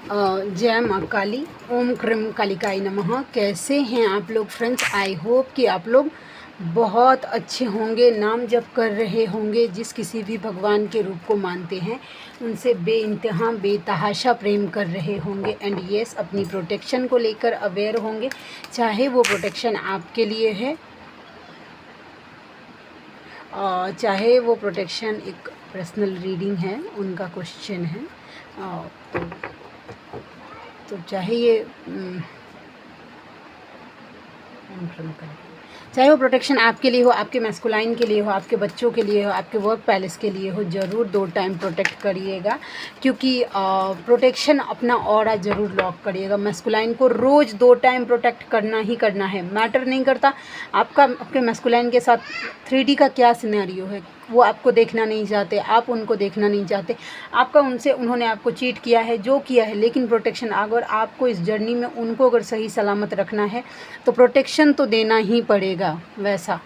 जय माँ काली, ओम क्रम कालिकाय नमः। कैसे हैं आप लोग फ्रेंड्स? आई होप कि आप लोग बहुत अच्छे होंगे, नाम जप कर रहे होंगे, जिस किसी भी भगवान के रूप को मानते हैं उनसे बेइंतहा बेतहाशा प्रेम कर रहे होंगे। एंड यस, अपनी प्रोटेक्शन को लेकर अवेयर होंगे, चाहे वो प्रोटेक्शन आपके लिए है चाहे वो प्रोटेक्शन एक पर्सनल रीडिंग है, उनका क्वेश्चन है। तो चाहे ये चाहे वो प्रोटेक्शन आपके लिए हो, आपके मैस्कुलाइन के लिए हो, आपके बच्चों के लिए हो, आपके वर्क पैलेस के लिए हो, ज़रूर 2 टाइम प्रोटेक्ट करिएगा। क्योंकि प्रोटेक्शन अपना ऑरा ज़रूर लॉक करिएगा। मैस्कुलाइन को रोज़ 2 टाइम प्रोटेक्ट करना ही करना है। मैटर नहीं करता आपके मैस्कुलाइन के साथ 3D का क्या सिनेरियो है, वो आपको देखना नहीं चाहते, आप उनको देखना नहीं चाहते, उन्होंने आपको चीट किया है, जो किया है, लेकिन प्रोटेक्शन अगर आपको इस जर्नी में उनको अगर सही सलामत रखना है तो प्रोटेक्शन तो देना ही पड़ेगा वैसा।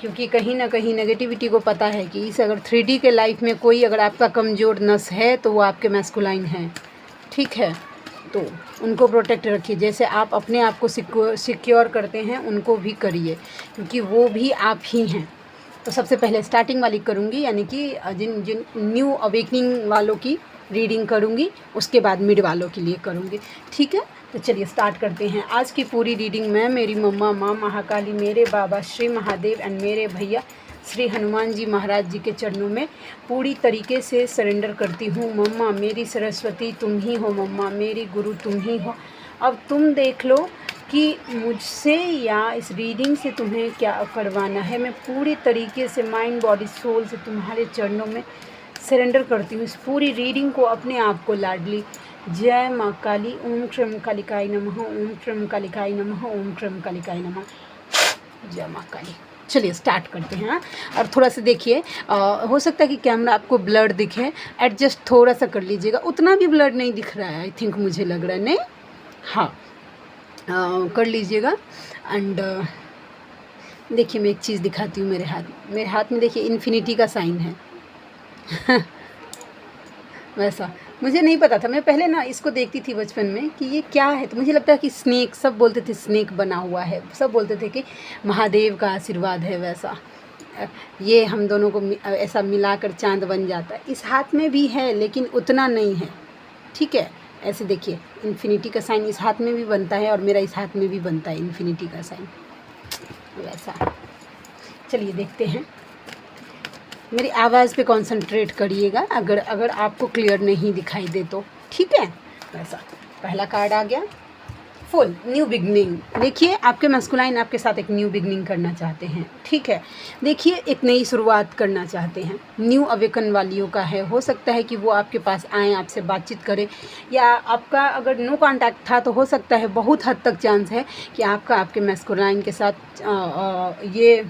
क्योंकि कहीं ना कहीं नेगेटिविटी को पता है कि इस अगर 3D के लाइफ में कोई अगर आपका कमज़ोर नस है तो वो आपके मैस्कुलाइन है। ठीक है, तो उनको प्रोटेक्ट रखिए। जैसे आप अपने आप को सिक्योर करते हैं, उनको भी करिए, क्योंकि वो भी आप ही हैं। तो सबसे पहले स्टार्टिंग वाली करूँगी, यानी कि जिन जिन न्यू अवेकनिंग वालों की रीडिंग करूँगी, उसके बाद मिड वालों के लिए करूँगी। ठीक है, तो चलिए स्टार्ट करते हैं आज की पूरी रीडिंग। मैं, मेरी मम्मा माँ महाकाली, मेरे बाबा श्री महादेव एंड मेरे भैया श्री हनुमान जी महाराज जी के चरणों में पूरी तरीके से सरेंडर करती हूँ। मम्मा मेरी सरस्वती तुम ही हो, मम्मा मेरी गुरु तुम ही हो। अब तुम देख लो कि मुझसे या इस रीडिंग से तुम्हें क्या करवाना है। मैं पूरी तरीके से माइंड बॉडी सोल से तुम्हारे चरणों में सरेंडर करती हूँ इस पूरी रीडिंग को, अपने आप को लाडली। जय माँ काली, ओम क्रम कालिकाय नमः, ओम क्रम कालिकाय नमः, ओम क्रम कालिकाय नमः। जय माँ काली। चलिए स्टार्ट करते हैं। और थोड़ा सा देखिए, हो सकता है कि कैमरा आपको ब्लर दिखे, एडजस्ट थोड़ा सा कर लीजिएगा। उतना भी ब्लर नहीं दिख रहा है, आई थिंक, मुझे लग रहा है। नहीं, हाँ, कर लीजिएगा। एंड देखिए, मैं एक चीज़ दिखाती हूँ। मेरे हाथ में देखिए इन्फिनिटी का साइन है। वैसा मुझे नहीं पता था। मैं पहले ना इसको देखती थी बचपन में कि ये क्या है, तो मुझे लगता है कि स्नेक, सब बोलते थे स्नेक बना हुआ है, सब बोलते थे कि महादेव का आशीर्वाद है। वैसा ये हम दोनों को ऐसा मिलाकर चांद बन जाता है। इस हाथ में भी है लेकिन उतना नहीं है। ठीक है, ऐसे देखिए, इन्फिनिटी का साइन इस हाथ में भी बनता है और मेरा इस हाथ में भी बनता है इन्फिनिटी का साइन, वैसा। चलिए देखते हैं। मेरी आवाज़ पे कंसंट्रेट करिएगा अगर आपको क्लियर नहीं दिखाई दे तो। ठीक है, वैसा। पहला कार्ड आ गया, फुल न्यू बिगनिंग। देखिए, आपके मैस्कुलाइन आपके साथ एक न्यू बिगनिंग करना चाहते हैं। ठीक है, देखिए, एक नई शुरुआत करना चाहते हैं। न्यू अवेकन वालियों का है। हो सकता है कि वो आपके पास आएँ, आपसे बातचीत करें, या आपका अगर नो कांटेक्ट था तो हो सकता है, बहुत हद तक चांस है कि आपका आपके मैस्कुलाइन के साथ ये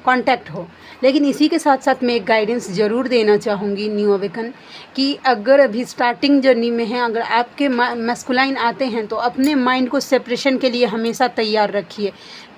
कांटेक्ट हो। लेकिन इसी के साथ साथ मैं एक गाइडेंस ज़रूर देना चाहूँगी न्यू अवेकन, कि अगर अभी स्टार्टिंग जर्नी में हैं, अगर आपके मैस्कुलाइन आते हैं तो अपने माइंड को सेपरेशन के लिए हमेशा तैयार रखिए।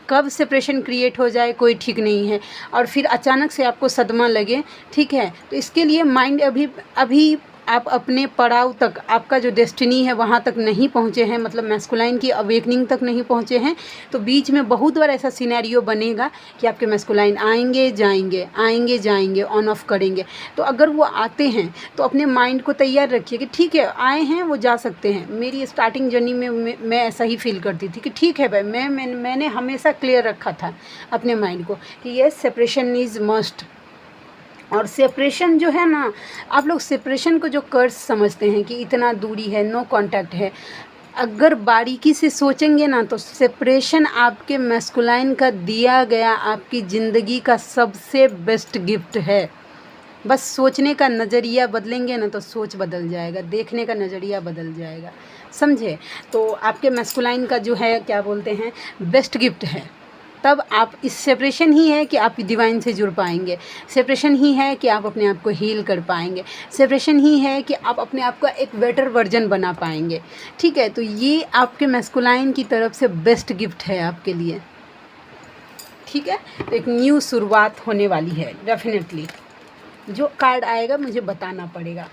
कब सेपरेशन क्रिएट हो जाए कोई ठीक नहीं है, और फिर अचानक से आपको सदमा लगे। ठीक है, तो इसके लिए माइंड अभी आप अपने पड़ाव तक, आपका जो डेस्टिनी है वहाँ तक नहीं पहुँचे हैं, मतलब मैस्कुलाइन की अवेकनिंग तक नहीं पहुँचे हैं। तो बीच में बहुत बार ऐसा सिनेरियो बनेगा कि आपके मैस्कुलाइन आएंगे जाएंगे, ऑन ऑफ करेंगे। तो अगर वो आते हैं तो अपने माइंड को तैयार रखिए कि ठीक है, आए हैं, वो जा सकते हैं। मेरी स्टार्टिंग जर्नी में मैं ऐसा ही फील करती थी कि ठीक है भाई, मैंने हमेशा क्लियर रखा था अपने माइंड को कि ये सेपरेशन इज़ मस्ट। और सेपरेशन जो है ना, आप लोग सेपरेशन को जो कर्स समझते हैं कि इतना दूरी है, नो कांटेक्ट है, अगर बारीकी से सोचेंगे ना तो सेपरेशन आपके मैस्कुलाइन का दिया गया आपकी ज़िंदगी का सबसे बेस्ट गिफ्ट है। बस सोचने का नज़रिया बदलेंगे ना तो सोच बदल जाएगा, देखने का नज़रिया बदल जाएगा, समझे? तो आपके मैस्कुलाइन का जो है, क्या बोलते हैं, बेस्ट गिफ्ट है। तब आप, इस सेपरेशन ही है कि आप डिवाइन से जुड़ पाएंगे, सेपरेशन ही है कि आप अपने आप को हील कर पाएंगे, सेपरेशन ही है कि आप अपने आप का एक बेटर वर्जन बना पाएंगे। ठीक है, तो ये आपके मैस्कुलाइन की तरफ से बेस्ट गिफ्ट है आपके लिए। ठीक है, तो एक न्यू शुरुआत होने वाली है डेफिनेटली। जो कार्ड आएगा मुझे बताना पड़ेगा।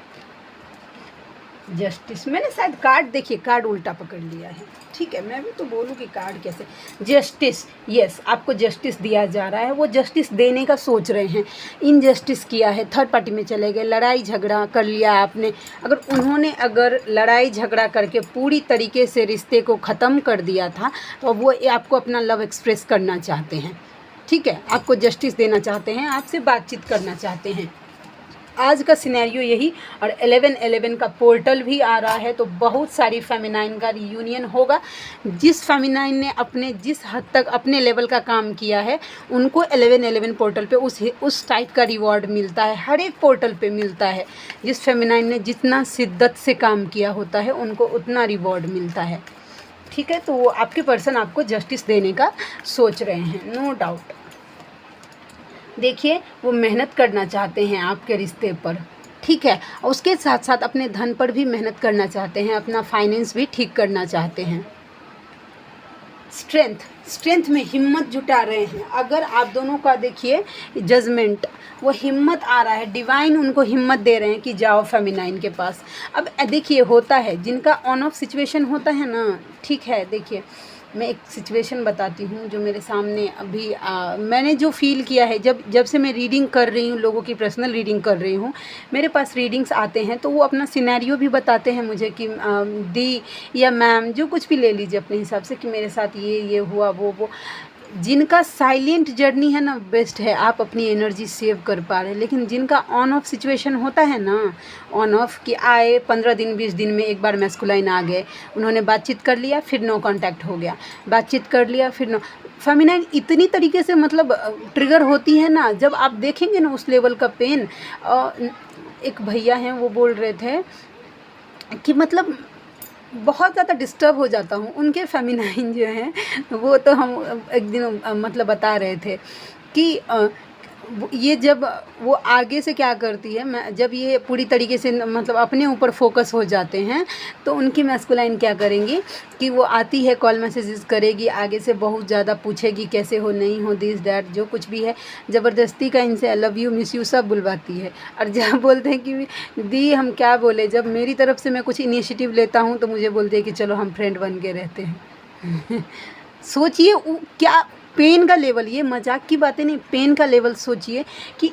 जस्टिस, मैंने शायद कार्ड, देखिए कार्ड उल्टा पकड़ लिया है, ठीक है, मैं भी तो बोलूँ कि कार्ड कैसे, जस्टिस, यस, आपको जस्टिस दिया जा रहा है, वो जस्टिस देने का सोच रहे हैं, इनजस्टिस किया है, थर्ड पार्टी में चले गए, लड़ाई झगड़ा कर लिया आपने, अगर उन्होंने अगर लड़ाई झगड़ा करके पूरी तरीके से रिश्ते को ख़त्म कर दिया था, तो वो आपको अपना लव एक्सप्रेस करना चाहते हैं, ठीक है, आपको जस्टिस देना चाहते हैं, आपसे बातचीत करना चाहते हैं। आज का सिनेरियो यही, और 11-11 का पोर्टल भी आ रहा है, तो बहुत सारी फेमिनाइन का रियूनियन होगा। जिस फेमिनाइन ने अपने जिस हद तक अपने लेवल का काम किया है, उनको 11-11 पोर्टल पे उस टाइप का रिवॉर्ड मिलता है, हर एक पोर्टल पे मिलता है। जिस फेमिनाइन ने जितना शिद्दत से काम किया होता है, उनको उतना रिवॉर्ड मिलता है, ठीक है। तो वो आपके पर्सन आपको जस्टिस देने का सोच रहे हैं, नो डाउट। देखिए, वो मेहनत करना चाहते हैं आपके रिश्ते पर, ठीक है, और उसके साथ साथ अपने धन पर भी मेहनत करना चाहते हैं, अपना फाइनेंस भी ठीक करना चाहते हैं। स्ट्रेंथ में हिम्मत जुटा रहे हैं। अगर आप दोनों का देखिए जजमेंट, वो हिम्मत आ रहा है, डिवाइन उनको हिम्मत दे रहे हैं कि जाओ फेमिनाइन के पास। अब देखिए, होता है जिनका ऑन ऑफ सिचुएशन होता है ना, ठीक है, देखिए मैं एक सिचुएशन बताती हूँ जो मेरे सामने अभी मैंने जो फ़ील किया है, जब से मैं रीडिंग कर रही हूँ, लोगों की पर्सनल रीडिंग कर रही हूँ, मेरे पास रीडिंग्स आते हैं तो वो अपना सिनेरियो भी बताते हैं मुझे कि दी या मैम, जो कुछ भी ले लीजिए अपने हिसाब से, कि मेरे साथ ये हुआ, वो जिनका साइलेंट जर्नी है ना, बेस्ट है, आप अपनी एनर्जी सेव कर पा रहे हैं। लेकिन जिनका ऑन ऑफ सिचुएशन होता है ना, ऑन ऑफ कि आए 15 दिन 20 दिन में एक बार मैस्कुलाइन आ गए, उन्होंने बातचीत कर लिया, फिर नो कांटेक्ट हो गया, बातचीत कर लिया, फिर नो। फेमिनाइन इतनी तरीके से मतलब ट्रिगर होती है ना, जब आप देखेंगे ना उस लेवल का पेन। एक भैया हैं, वो बोल रहे थे कि मतलब बहुत ज़्यादा डिस्टर्ब हो जाता हूँ। उनके फेमिनाइन जो हैं, वो तो हम एक दिन मतलब बता रहे थे कि ये जब वो आगे से क्या करती है, मैं जब ये पूरी तरीके से मतलब अपने ऊपर फोकस हो जाते हैं, तो उनकी मैस्कुलाइन क्या करेंगी कि वो आती है, कॉल मैसेजेस करेगी, आगे से बहुत ज़्यादा पूछेगी कैसे हो, नहीं हो, दिस डैट, जो कुछ भी है, ज़बरदस्ती का इनसे I love you, miss you सब बुलवाती है। और जब बोलते हैं कि दी हम क्या बोले, जब मेरी तरफ से मैं कुछ इनिशिएटिव लेता हूँ तो मुझे बोलते हैं कि चलो हम फ्रेंड बन के रहते हैं। सोचिए क्या पेन का लेवल, ये मजाक की बातें नहीं, पेन का लेवल सोचिए कि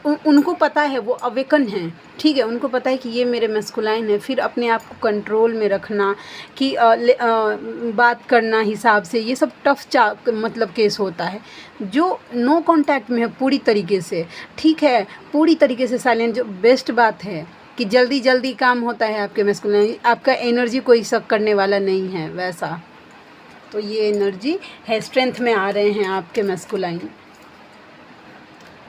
उनको पता है, वो अवेकन है, ठीक है, उनको पता है कि ये मेरे मैस्कुलाइन है। फिर अपने आप को कंट्रोल में रखना, कि बात करना हिसाब से, ये सब टफ मतलब केस होता है। जो नो कांटेक्ट में है पूरी तरीके से, ठीक है, पूरी तरीके से साइलेंट, जो बेस्ट बात है कि जल्दी जल्दी काम होता है आपके मैस्कुलाइन, आपका एनर्जी कोई शक करने वाला नहीं है वैसा। तो ये एनर्जी है, स्ट्रेंथ में आ रहे हैं आपके मैस्कुलाइन।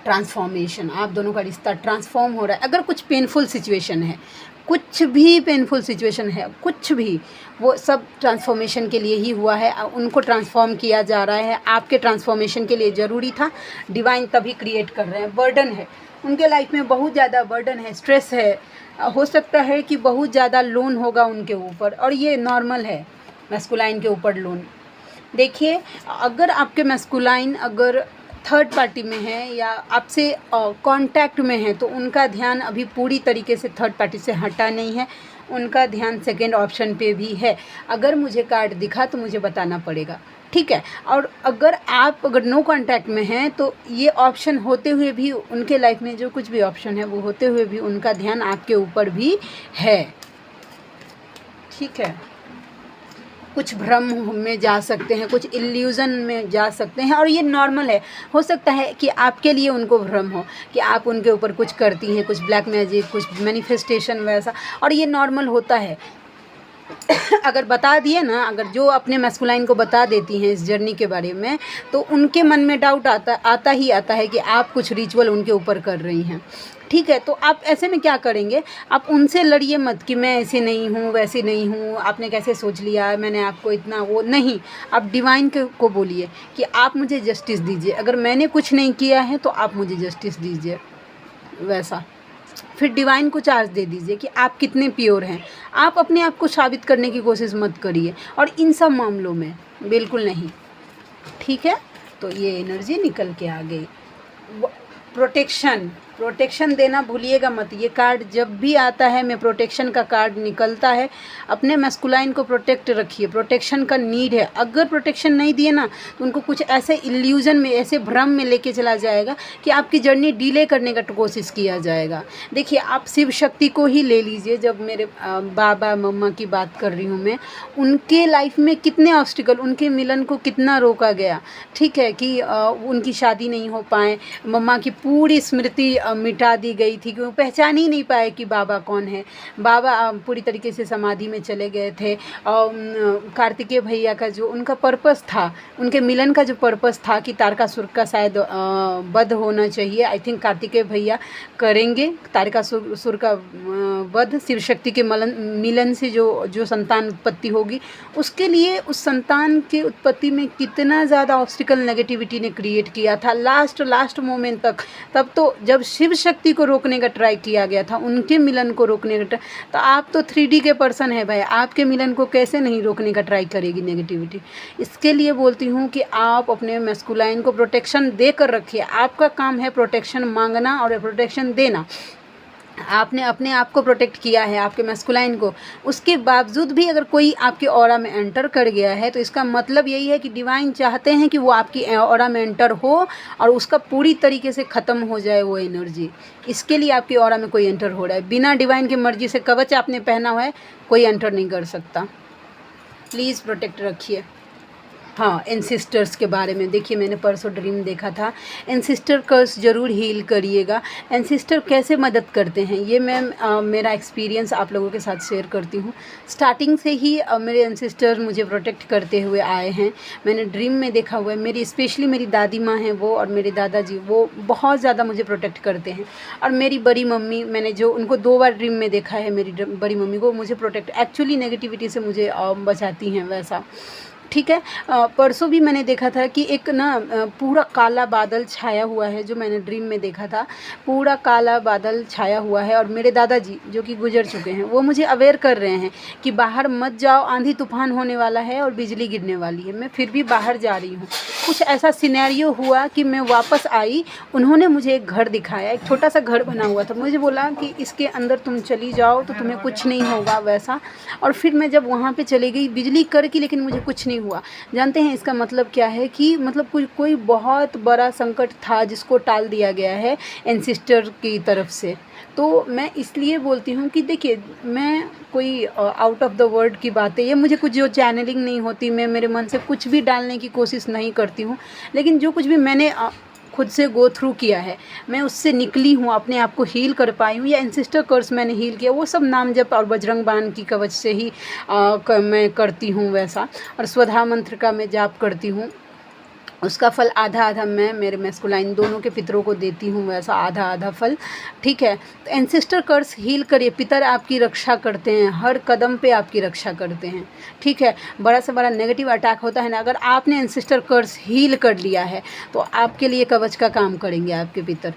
ट्रांसफॉर्मेशन, आप दोनों का रिश्ता ट्रांसफॉर्म हो रहा है। अगर कुछ पेनफुल सिचुएशन है, कुछ भी पेनफुल सिचुएशन है, कुछ भी, वो सब ट्रांसफॉर्मेशन के लिए ही हुआ है। उनको ट्रांसफॉर्म किया जा रहा है, आपके ट्रांसफॉर्मेशन के लिए ज़रूरी था। डिवाइन तभी क्रिएट कर रहे हैं। बर्डन है उनके लाइफ में, बहुत ज़्यादा बर्डन है, स्ट्रेस है, हो सकता है कि बहुत ज़्यादा लोन होगा उनके ऊपर, और ये नॉर्मल है मैस्कुलाइन के ऊपर लोन। देखिए, अगर आपके मैस्कुलाइन अगर थर्ड पार्टी में है या आपसे कांटेक्ट में है, तो उनका ध्यान अभी पूरी तरीके से थर्ड पार्टी से हटा नहीं है, उनका ध्यान सेकंड ऑप्शन पे भी है। अगर मुझे कार्ड दिखा तो मुझे बताना पड़ेगा, ठीक है। और अगर नो कांटेक्ट में हैं, तो ये ऑप्शन होते हुए भी, उनके लाइफ में जो कुछ भी ऑप्शन है वो होते हुए भी, उनका ध्यान आपके ऊपर भी है, ठीक है। कुछ भ्रम में जा सकते हैं, कुछ इल्यूज़न में जा सकते हैं, और ये नॉर्मल है। हो सकता है कि आपके लिए उनको भ्रम हो कि आप उनके ऊपर कुछ करती हैं, कुछ ब्लैक मैजिक, कुछ मैनिफेस्टेशन वैसा, और ये नॉर्मल होता है। अगर बता दिए ना, अगर जो अपने मैस्कुलाइन को बता देती हैं इस जर्नी के बारे में, तो उनके मन में डाउट आता ही आता है कि आप कुछ रिचुअल उनके ऊपर कर रही हैं, ठीक है। तो आप ऐसे में क्या करेंगे, आप उनसे लड़िए मत कि मैं ऐसे नहीं हूँ, वैसे नहीं हूँ, आपने कैसे सोच लिया, मैंने आपको इतना, वो नहीं। आप डिवाइन को बोलिए कि आप मुझे जस्टिस दीजिए, अगर मैंने कुछ नहीं किया है तो आप मुझे जस्टिस दीजिए वैसा। फिर डिवाइन को चार्ज दे दीजिए कि आप कितने प्योर हैं। आप अपने आप को साबित करने की कोशिश मत करिए, और इन सब मामलों में बिल्कुल नहीं, ठीक है। तो ये एनर्जी निकल के आ गई। प्रोटेक्शन, प्रोटेक्शन देना भूलिएगा मत। ये कार्ड जब भी आता है, मैं प्रोटेक्शन का कार्ड निकलता है, अपने मैस्कुलाइन को प्रोटेक्ट रखिए। प्रोटेक्शन का नीड है। अगर प्रोटेक्शन नहीं दिए ना तो उनको कुछ ऐसे इल्यूजन में, ऐसे भ्रम में लेके चला जाएगा कि आपकी जर्नी डिले करने का कोशिश किया जाएगा। देखिए, आप शिव शक्ति को ही ले लीजिए। जब मेरे बाबा मम्मा की बात कर रही हूँ मैं, उनके लाइफ में कितने ऑब्स्टिकल, उनके मिलन को कितना रोका गया, ठीक है, कि उनकी शादी नहीं हो पाए, मम्मा की पूरी स्मृति मिटा दी गई थी कि वो पहचान ही नहीं पाए कि बाबा कौन है। बाबा पूरी तरीके से समाधि में चले गए थे। और कार्तिकेय भैया का जो उनका पर्पस था, उनके मिलन का जो पर्पस था कि तारकासुर का शायद वध होना चाहिए। आई थिंक कार्तिकेय भैया करेंगे तारकासुर का वध। शिव शक्ति के मिलन से जो संतान उत्पत्ति होगी, उसके लिए उस संतान के उत्पत्ति में कितना ज़्यादा ऑब्स्टिकल नेगेटिविटी ने क्रिएट किया था लास्ट मोमेंट तक। तब तो जब शिव शक्ति को रोकने का ट्राई किया गया था, उनके मिलन को रोकने का तो आप तो 3D के पर्सन है भाई, आपके मिलन को कैसे नहीं रोकने का ट्राई करेगी नेगेटिविटी। इसके लिए बोलती हूँ कि आप अपने मैस्कुलाइन को प्रोटेक्शन दे कर रखिए। आपका काम है प्रोटेक्शन मांगना और प्रोटेक्शन देना। आपने अपने आप को प्रोटेक्ट किया है, आपके मैस्कुलाइन को। उसके बावजूद भी अगर कोई आपके ऑरा में एंटर कर गया है तो इसका मतलब यही है कि डिवाइन चाहते हैं कि वो आपकी ऑरा में एंटर हो और उसका पूरी तरीके से ख़त्म हो जाए वो एनर्जी। इसके लिए आपकी ऑरा में कोई एंटर हो रहा है। बिना डिवाइन की मर्जी से कवच आपने पहना हुआ है, कोई एंटर नहीं कर सकता। प्लीज़ प्रोटेक्ट रखिए। हाँ, एंसेस्टर्स के बारे में देखिए, मैंने परसों ड्रीम देखा था। एंसेस्टर कर्स ज़रूर हील करिएगा। एंसेस्टर कैसे मदद करते हैं ये मैं मेरा एक्सपीरियंस आप लोगों के साथ शेयर करती हूँ। स्टार्टिंग से ही मेरे एंसेस्टर मुझे प्रोटेक्ट करते हुए आए हैं। मैंने ड्रीम में देखा हुआ है। मेरी स्पेशली मेरी दादी माँ हैं वो, और मेरे दादाजी, वो बहुत ज़्यादा मुझे प्रोटेक्ट करते हैं। और मेरी बड़ी मम्मी, मैंने जो उनको 2 बार ड्रीम में देखा है, मेरी बड़ी मम्मी को मुझे प्रोटेक्ट एक्चुअली नेगेटिविटी से मुझे बचाती हैं वैसा, ठीक है। परसों भी मैंने देखा था कि एक ना पूरा काला बादल छाया हुआ है, जो मैंने ड्रीम में देखा था। पूरा काला बादल छाया हुआ है और मेरे दादाजी जो कि गुजर चुके हैं, वो मुझे अवेयर कर रहे हैं कि बाहर मत जाओ, आंधी तूफान होने वाला है और बिजली गिरने वाली है। मैं फिर भी बाहर जा रही हूँ। कुछ ऐसा सिनेरियो हुआ कि मैं वापस आई, उन्होंने मुझे एक घर दिखाया, एक छोटा सा घर बना हुआ था। मुझे बोला कि इसके अंदर तुम चली जाओ तो तुम्हें कुछ नहीं होगा वैसा। और फिर मैं जब वहाँ पे चली गई, बिजली कड़की लेकिन मुझे कुछ नहीं हुआ। जानते हैं इसका मतलब क्या है? कि मतलब कोई बहुत बड़ा संकट था जिसको टाल दिया गया है एंसेस्टर की तरफ से। तो मैं इसलिए बोलती हूँ कि देखिए, मैं कोई आउट ऑफ द वर्ड की बातें, ये मुझे कुछ जो चैनलिंग नहीं होती, मैं मेरे मन से कुछ भी डालने की कोशिश नहीं करती हूँ। लेकिन जो कुछ भी मैंने खुद से गो थ्रू किया है, मैं उससे निकली हूँ, अपने आप को हील कर पाई हूँ, या एंसेस्टर कर्स मैंने हील किया, वो सब नाम जप और बजरंग बाण की कवच से ही मैं करती हूँ वैसा। और स्वधा मंत्र का मैं जाप करती हूँ, उसका फल आधा आधा मैं मेरे मैस्कुलाइन दोनों के पितरों को देती हूँ, वैसा आधा आधा फल, ठीक है। तो एंसेस्टर कर्स हील करिए। पितर आपकी रक्षा करते हैं, हर कदम पे आपकी रक्षा करते हैं, ठीक है। बड़ा से बड़ा नेगेटिव अटैक होता है ना, अगर आपने एंसेस्टर कर्स हील कर लिया है तो आपके लिए कवच का काम करेंगे आपके पितर।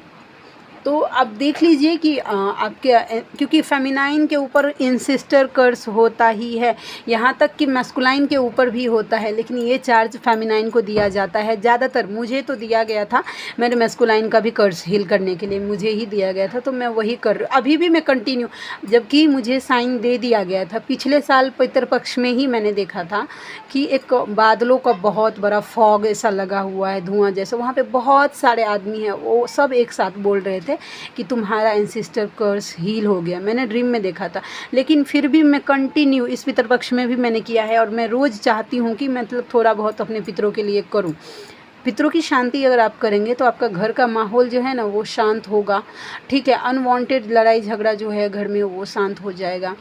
तो आप देख लीजिए कि आपके, क्योंकि फेमिनाइन के ऊपर इंसिस्टर कर्स होता ही है, यहाँ तक कि मैस्कुलाइन के ऊपर भी होता है, लेकिन ये चार्ज फेमिनाइन को दिया जाता है ज़्यादातर। मुझे तो दिया गया था, मेरे मैस्कुलाइन का भी कर्स हील करने के लिए मुझे ही दिया गया था, तो मैं वही कर रही हूँ। अभी भी मैं कंटिन्यू, जबकि मुझे साइन दे दिया गया था पिछले साल पितृपक्ष में ही, मैंने देखा था कि एक बादलों का बहुत बड़ा फॉग ऐसा लगा हुआ है, धुआं जैसा। वहाँ पे बहुत सारे आदमी हैं, वो सब एक साथ बोल रहे थे कि तुम्हारा एंसेस्टर कर्स हील हो गया। मैंने ड्रीम में देखा था, लेकिन फिर भी मैं कंटिन्यू, इस पितृपक्ष में भी मैंने किया है, और मैं रोज़ चाहती हूँ कि मतलब थोड़ा बहुत अपने पितरों के लिए करूँ। पितरों की शांति अगर आप करेंगे तो आपका घर का माहौल जो है ना, वो शांत होगा, ठीक है। अनवांटेड लड़ाई झगड़ा जो है घर में, वो शांत हो जाएगा।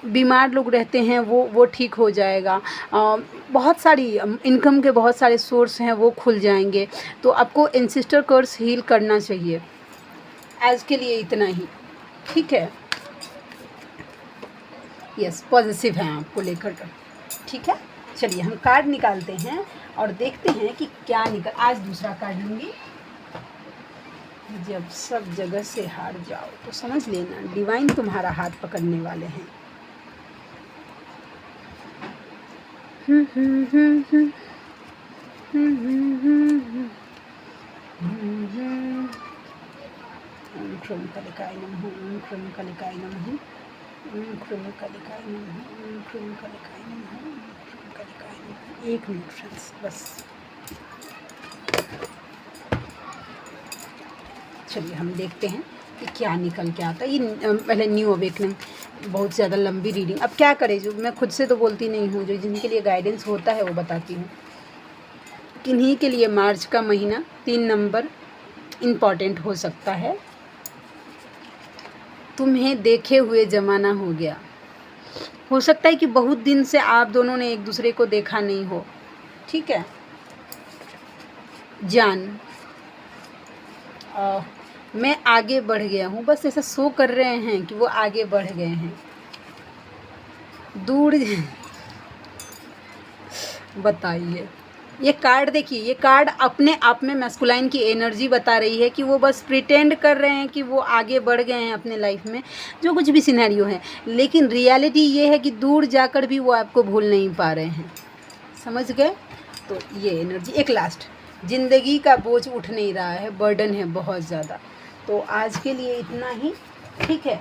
बीमार लोग रहते हैं वो ठीक हो जाएगा। बहुत सारी इनकम के बहुत सारे सोर्स हैं, वो खुल जाएंगे। तो आपको एंसेस्टर कर्स हील करना चाहिए। आज के लिए इतना ही, ठीक है। यस, पॉजिटिव हैं आपको लेकर कर, ठीक है। चलिए हम कार्ड निकालते हैं और देखते हैं कि क्या निकल। आज दूसरा कार्ड लूँगी। जब सब जगह से हार जाओ तो समझ लेना डिवाइन तुम्हारा हाथ पकड़ने वाले हैं। ओम क्रम कलिकाय नमः, ओम क्रम कलिकाय नमः, ओम क्रम कलिकाय नमः, ओम क्रम कलिकाय नमः, ओम क्रम कलिकाय नमः। 1 मिनट फ्रेंड्स बस। चलिए हम देखते हैं कि क्या निकल के आता है। ये पहले न्यू अवेकनिंग, बहुत ज़्यादा लंबी रीडिंग। अब क्या करें, जो मैं खुद से तो बोलती नहीं हूँ, जो जिनके लिए गाइडेंस होता है वो बताती हूँ। किन्हीं के लिए मार्च का महीना 3 नंबर इम्पॉर्टेंट हो सकता है। तुम्हें देखे हुए ज़माना हो गया। हो सकता है कि बहुत दिन से आप दोनों ने एक दूसरे को देखा नहीं हो, ठीक है। जान, मैं आगे बढ़ गया हूँ, बस ऐसा शो कर रहे हैं कि वो आगे बढ़ गए हैं। दूर बताइए, ये कार्ड देखिए, ये कार्ड अपने आप में मैस्कुलाइन की एनर्जी बता रही है कि वो बस प्रिटेंड कर रहे हैं कि वो आगे बढ़ गए हैं अपने लाइफ में, जो कुछ भी सिनेरियो है, लेकिन रियलिटी ये है कि दूर जाकर भी वो आपको भूल नहीं पा रहे हैं। समझ गए? तो ये एनर्जी। एक लास्ट, ज़िंदगी का बोझ उठ नहीं रहा है, बर्डन है बहुत ज़्यादा। तो आज के लिए इतना ही, ठीक है,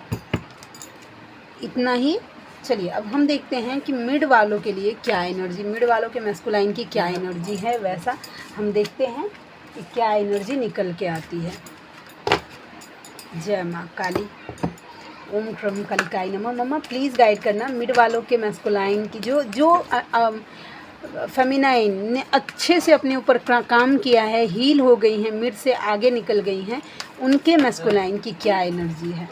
इतना ही। चलिए अब हम देखते हैं कि मिड वालों के लिए क्या एनर्जी, मिड वालों के मैस्कुलाइन की क्या एनर्जी है, वैसा हम देखते हैं कि क्या एनर्जी निकल के आती है। जय माँ काली, ओम क्रम कलिकाय नमः। मम्मा प्लीज़ गाइड करना मिड वालों के मैस्कुलाइन की, जो फेमिनाइन ने अच्छे से अपने ऊपर काम किया है, हील हो गई हैं, मिड से आगे निकल गई हैं, उनके मैस्कुलाइन की क्या एनर्जी है।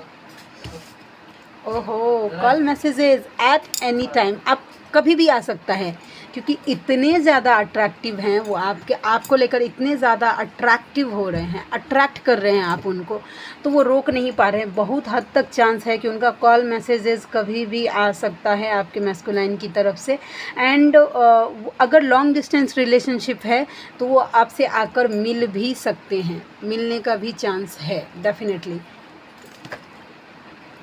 ओहो, call messages at any time, आप कभी भी आ सकता है, क्योंकि इतने ज़्यादा अट्रैक्टिव हैं वो, आपको लेकर इतने ज़्यादा अट्रैक्टिव हो रहे हैं, अट्रैक्ट कर रहे हैं आप उनको, तो वो रोक नहीं पा रहे हैं। बहुत हद तक चांस है कि उनका कॉल मैसेजेस कभी भी आ सकता है आपके मैस्कुलाइन की तरफ से। एंड अगर लॉन्ग डिस्टेंस रिलेशनशिप है तो वो आपसे आकर मिल भी सकते हैं, मिलने का भी चांस है डेफिनेटली।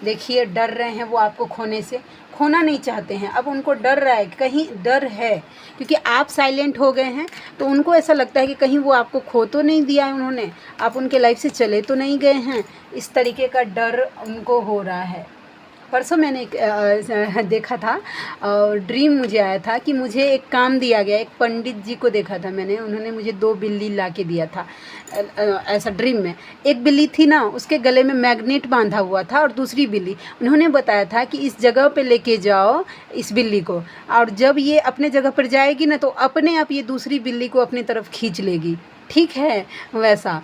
देखिए डर रहे हैं वो आपको खोने से, खोना नहीं चाहते हैं, अब उनको डर रहा है, कहीं डर है क्योंकि आप साइलेंट हो गए हैं, तो उनको ऐसा लगता है कि कहीं वो आपको खो तो नहीं दिया है उन्होंने, आप उनके लाइफ से चले तो नहीं गए हैं, इस तरीके का डर उनको हो रहा है। परसों मैंने एक देखा था, ड्रीम मुझे आया था कि मुझे एक काम दिया गया, एक पंडित जी को देखा था मैंने, उन्होंने मुझे 2 बिल्ली ला के दिया था ऐसा ड्रीम में। एक बिल्ली थी ना, उसके गले में मैग्नेट बांधा हुआ था, और दूसरी बिल्ली उन्होंने बताया था कि इस जगह पे लेके जाओ इस बिल्ली को, और जब ये अपने जगह पर जाएगी ना तो अपने आप ये दूसरी बिल्ली को अपनी तरफ खींच लेगी, ठीक है वैसा।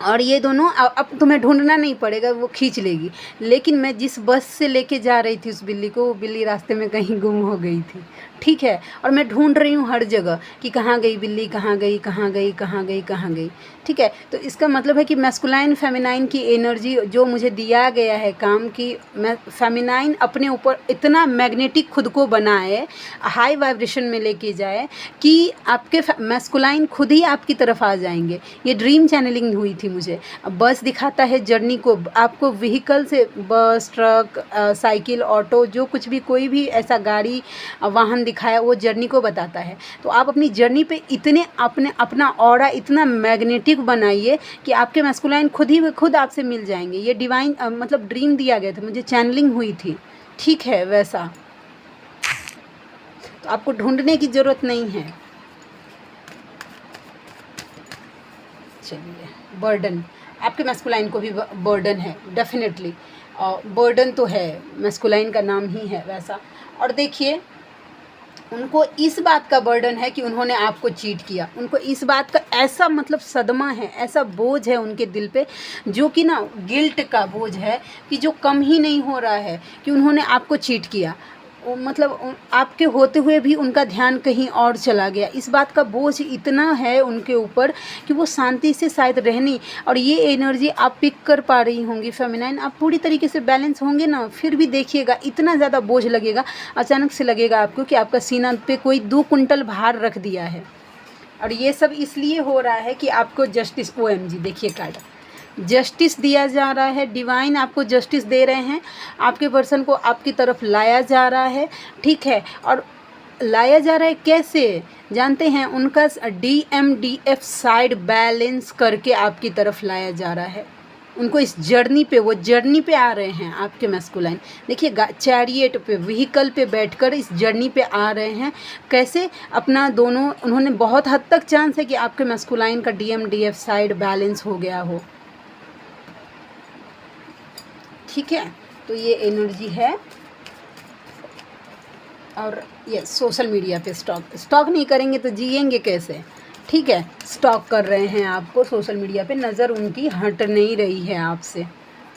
और ये दोनों अब तुम्हें ढूंढना नहीं पड़ेगा, वो खींच लेगी। लेकिन मैं जिस बस से लेके जा रही थी उस बिल्ली को, वो बिल्ली रास्ते में कहीं गुम हो गई थी, ठीक है, और मैं ढूंढ रही हूँ हर जगह कि कहाँ गई बिल्ली, कहाँ गई, कहाँ गई, कहाँ गई, कहाँ गई, ठीक है। तो इसका मतलब है कि मैस्कुलाइन फेमिनाइन की एनर्जी जो मुझे दिया गया है काम की, मैं फेमिनाइन अपने ऊपर इतना मैग्नेटिक खुद को बनाए, हाई वाइब्रेशन में लेके जाए कि आपके मैस्कुलाइन खुद ही आपकी तरफ आ जाएंगे। ये ड्रीम चैनलिंग हुई थी मुझे। बस दिखाता है जर्नी को, आपको व्हीकल से, बस, ट्रक, साइकिल, ऑटो, जो कुछ भी, कोई भी ऐसा गाड़ी, वाहन दिखाया, वो जर्नी को बताता है। तो आप अपनी जर्नी पे इतने अपना ऑरा इतना मैग्नेटिक बनाइए कि आपके मैस्कुलाइन खुद आपसे मिल जाएंगे। ये डिवाइन मतलब ड्रीम दिया गया था मुझे, चैनलिंग हुई थी, ठीक है वैसा। तो आपको ढूंढने की ज़रूरत नहीं है। चलिए, बर्डन, आपके मैस्कुलाइन को भी बर्डन है डेफिनेटली, बर्डन तो है, मैस्कुलाइन का नाम ही है वैसा। और देखिए उनको इस बात का बर्डन है कि उन्होंने आपको चीट किया, उनको इस बात का ऐसा मतलब सदमा है, ऐसा बोझ है उनके दिल पे, जो कि ना गिल्ट का बोझ है कि जो कम ही नहीं हो रहा है कि उन्होंने आपको चीट किया। मतलब आपके होते हुए भी उनका ध्यान कहीं और चला गया, इस बात का बोझ इतना है उनके ऊपर कि वो शांति से शायद रहनी। और ये एनर्जी आप पिक कर पा रही होंगी फेमिनाइन, आप पूरी तरीके से बैलेंस होंगे ना, फिर भी देखिएगा इतना ज़्यादा बोझ लगेगा, अचानक से लगेगा आपको कि आपका सीना पे कोई 2 कुंटल भार रख दिया है। और ये सब इसलिए हो रहा है कि आपको जस्टिस, OMG देखिए कार्ड, जस्टिस दिया जा रहा है, डिवाइन आपको जस्टिस दे रहे हैं, आपके पर्सन को आपकी तरफ लाया जा रहा है, ठीक है। और लाया जा रहा है कैसे जानते हैं, उनका DMDF साइड बैलेंस करके आपकी तरफ लाया जा रहा है, उनको इस जर्नी पे, वो जर्नी पे आ रहे हैं आपके मैस्कुलाइन। देखिए चैरियट पे, व्हीकल पे बैठकर इस जर्नी पे आ रहे हैं। कैसे अपना दोनों, उन्होंने बहुत हद तक चांस है कि आपके मैस्कुलाइन का DMDF साइड बैलेंस हो गया हो। ठीक है, तो ये एनर्जी है। और ये सोशल मीडिया पे स्टॉक नहीं करेंगे तो जिएंगे कैसे। ठीक है, स्टॉक कर रहे हैं आपको सोशल मीडिया पे, नज़र उनकी हट नहीं रही है आपसे।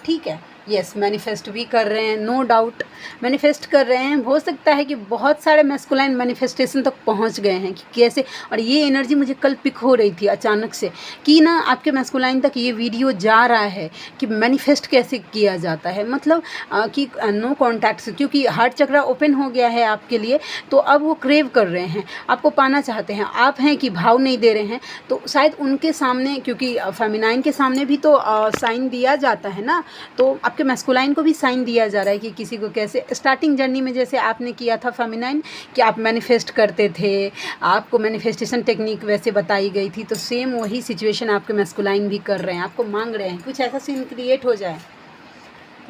ठीक है, यस, मैनिफेस्ट भी कर रहे हैं, नो डाउट मैनिफेस्ट कर रहे हैं। हो सकता है कि बहुत सारे मैस्कुलाइन मैनिफेस्टेशन तक पहुंच गए हैं कि कैसे। और ये एनर्जी मुझे कल पिक हो रही थी अचानक से कि ना आपके मैस्कुलाइन तक ये वीडियो जा रहा है कि मैनिफेस्ट कैसे किया जाता है। मतलब कि नो कॉन्टैक्ट से, क्योंकि हार्ट चक्रा ओपन हो गया है आपके लिए, तो अब वो क्रेव कर रहे हैं, आपको पाना चाहते हैं। आप हैं कि भाव नहीं दे रहे हैं, तो शायद उनके सामने, क्योंकि फेमिनाइन के सामने भी तो साइन दिया जाता है ना, तो आपके मैस्कुलाइन को भी साइन दिया जा रहा है कि किसी को कैसे। स्टार्टिंग जर्नी में जैसे आपने किया था फेमिनाइन कि आप मैनिफेस्ट करते थे, आपको मैनिफेस्टेशन टेक्निक वैसे बताई गई थी, तो सेम वही सिचुएशन आपके मैस्कुलाइन भी कर रहे हैं, आपको मांग रहे हैं कुछ ऐसा सीन क्रिएट हो जाए।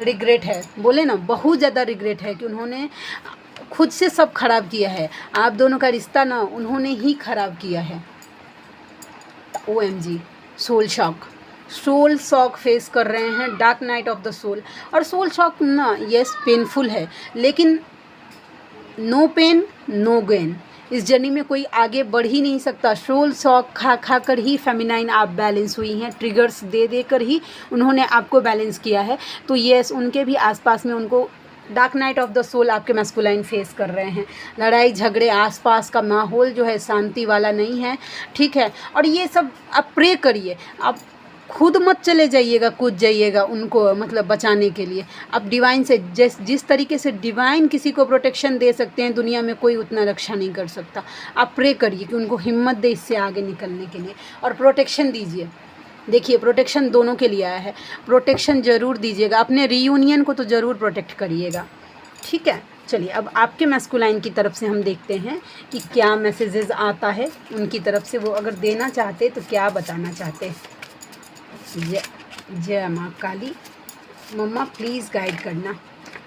रिग्रेट है, बोले ना, बहुत ज़्यादा रिग्रेट है कि उन्होंने खुद से सब खराब किया है। आप दोनों का रिश्ता ना उन्होंने ही खराब किया है। OMG, सोल शॉक फेस कर रहे हैं, dark night of the soul. और सोल शॉक ना, यस पेनफुल है, लेकिन नो पेन नो गेन। इस जर्नी में कोई आगे बढ़ ही नहीं सकता। सोल शॉक खा कर ही फेमिनाइन आप बैलेंस हुई हैं, ट्रिगर्स दे दे कर ही उन्होंने आपको बैलेंस किया है। तो यस, उनके भी आसपास में उनको dark night of the soul आपके मैस्कुलाइन फेस कर रहे हैं। लड़ाई झगड़े, आसपास का माहौल जो है शांति वाला नहीं है। ठीक है, और ये सब आप प्रे करिए, आप खुद मत चले जाइएगा, कूद जाइएगा उनको मतलब बचाने के लिए। आप डिवाइन से जिस तरीके से डिवाइन किसी को प्रोटेक्शन दे सकते हैं, दुनिया में कोई उतना रक्षा नहीं कर सकता। आप प्रे करिए कि उनको हिम्मत दे इससे आगे निकलने के लिए, और प्रोटेक्शन दीजिए। देखिए, प्रोटेक्शन दोनों के लिए आया है, प्रोटेक्शन ज़रूर दीजिएगा। अपने रीयूनियन को तो ज़रूर प्रोटेक्ट करिएगा। ठीक है, चलिए अब आपके मैस्कुलाइन की तरफ से हम देखते हैं कि क्या मैसेजेस आता है उनकी तरफ से, वो अगर देना चाहते तो क्या बताना चाहते। जय माँ काली। मम्मा प्लीज़ गाइड करना।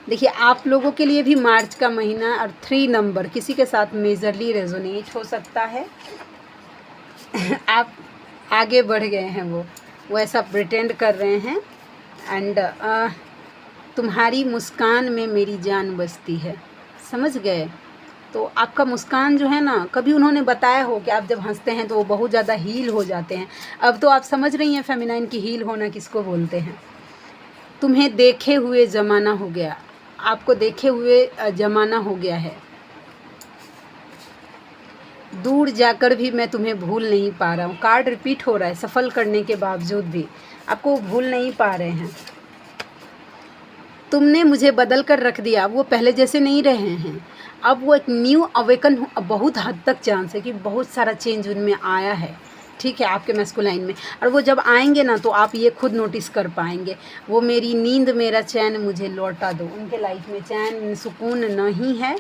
देखिए, आप लोगों के लिए भी मार्च का महीना और 3 नंबर किसी के साथ मेजरली रेजोनेट हो सकता है। आप आगे बढ़ गए हैं, वो ऐसा प्रिटेंड कर रहे हैं। एंड तुम्हारी मुस्कान में मेरी जान बसती है, समझ गए। तो आपका मुस्कान जो है ना, कभी उन्होंने बताया हो कि आप जब हंसते हैं तो वो बहुत ज़्यादा हील हो जाते हैं। अब तो आप समझ रही हैं फेमिनाइन की हील होना किसको बोलते हैं। तुम्हें देखे हुए ज़माना हो गया, आपको देखे हुए ज़माना हो गया है। दूर जाकर भी मैं तुम्हें भूल नहीं पा रहा हूँ। कार्ड रिपीट हो रहा है, सफल करने के बावजूद भी आपको भूल नहीं पा रहे हैं। तुमने मुझे बदल कर रख दिया, वो पहले जैसे नहीं रहे हैं। अब वो एक न्यू अवेकन, बहुत हद तक चांस है कि बहुत सारा चेंज उनमें आया है। ठीक है, आपके मैस्कुलाइन में। और वो जब आएंगे ना तो आप ये खुद नोटिस कर पाएंगे। वो मेरी नींद मेरा चैन मुझे लौटा दो। उनके लाइफ में चैन सुकून नहीं है,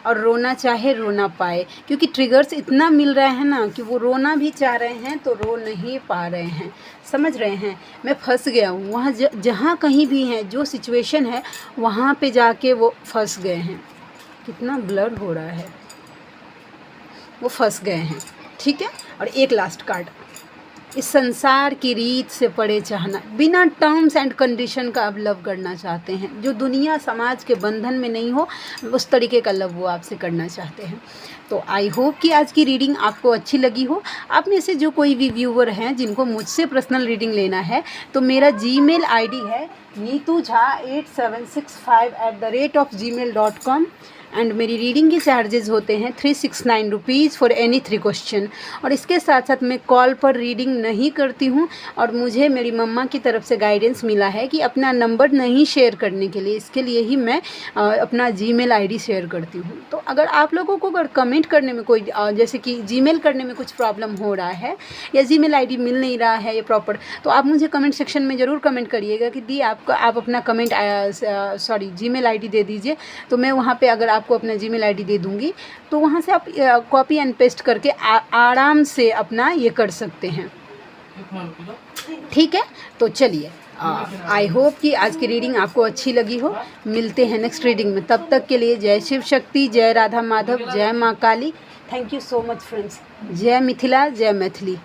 और रोना चाहे रोना पाए, क्योंकि ट्रिगर्स इतना मिल रहा है ना कि वो रोना भी चाह रहे हैं तो रो नहीं पा रहे हैं। समझ रहे हैं, मैं फंस गया हूँ वहाँ, जहाँ कहीं भी हैं, जो सिचुएशन है वहाँ पे जाके वो फंस गए हैं। कितना ब्लर हो रहा है, वो फंस गए हैं। ठीक है, और एक लास्ट कार्ड, इस संसार की रीत से पड़े चाहना, बिना टर्म्स एंड कंडीशन का अब लव करना चाहते हैं। जो दुनिया समाज के बंधन में नहीं हो, उस तरीके का लव वो आपसे करना चाहते हैं। तो आई होप कि आज की रीडिंग आपको अच्छी लगी हो। आप में से जो कोई भी व्यूवर हैं जिनको मुझसे पर्सनल रीडिंग लेना है, तो मेरा जीमेल आईडी है neetujha8765@gmail.com। एंड मेरी रीडिंग के चार्जेस होते हैं 369 रुपीज़ फॉर एनी 3 क्वेश्चन। और इसके साथ साथ मैं कॉल पर रीडिंग नहीं करती हूँ, और मुझे मेरी मम्मा की तरफ से गाइडेंस मिला है कि अपना नंबर नहीं शेयर करने के लिए, इसके लिए ही मैं अपना जीमेल आईडी शेयर करती हूँ। तो अगर आप लोगों को अगर कमेंट करने में कोई जैसे कि जीमेल करने में कुछ प्रॉब्लम हो रहा है, या जीमेल आईडी मिल नहीं रहा है ये प्रॉपर, तो आप मुझे कमेंट सेक्शन में ज़रूर कमेंट करिएगा कि दी आप अपना कमेंट जीमेल आईडी दे दीजिए। तो मैं वहाँ पर अगर आपको अपना जीमेल आईडी दे दूंगी, तो वहाँ से आप कॉपी एंड पेस्ट करके आराम से अपना ये कर सकते हैं। ठीक है, तो चलिए आई होप कि आज की रीडिंग आपको अच्छी लगी हो। मिलते हैं नेक्स्ट रीडिंग में, तब तक के लिए जय शिव शक्ति, जय राधा माधव, जय माँ Kali. Thank you so much friends. जय मिथिला, जय मैथिली।